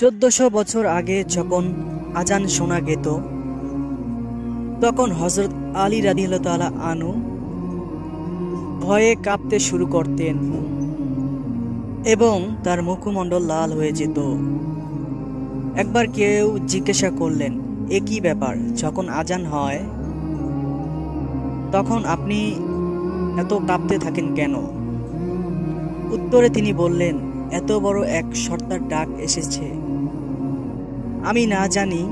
1400 বছর আগে যখন আজান শোনা যেত, তখন হযরত আলী রাদিয়াল্লাহু তাআলা আনহু ভয়ে কাঁপতে শুরু করতেন এবং তার মুখমণ্ডল লাল হয়ে যেত। একবার কেউ জিজ্ঞাসা করলেন, এ কি ব্যাপার? যখন আজান হয় তখন আপনি এত কাঁপতে থাকেন কেন? উত্তরে তিনি বললেন, এত বড় এক সর্দার ডাক এসেছে, আমি না জানি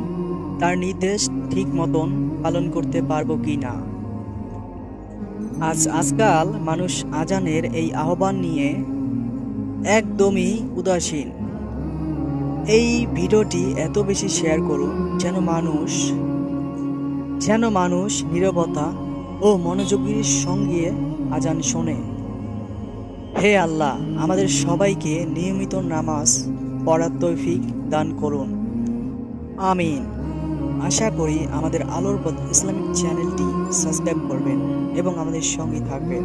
তার নির্দেশ ঠিক মতন পালন করতে পারবো কি না। আজকাল মানুষ আজানের এই আহ্বান নিয়ে একদমই উদাসীন। এই ভিডিওটি এত বেশি শেয়ার করুন যেন মানুষ নীরবতা ও মনোযোগের সঙ্গে আজান শোনে। হে আল্লাহ, আমাদের সবাইকে নিয়মিত নামাজ পড়ার তৌফিক দান করুন, আমিন। আশা করি আমাদের আলোর পথ ইসলামিক চ্যানেলটি সাবস্ক্রাইব করবেন এবং আমাদের সঙ্গে থাকবেন।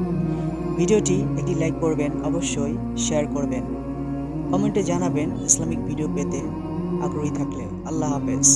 ভিডিওটি একটি লাইক করবেন, অবশ্যই শেয়ার করবেন, কমেন্টে জানাবেন ইসলামিক ভিডিও পেতে আগ্রহী থাকলে। আল্লাহ হাফেজ।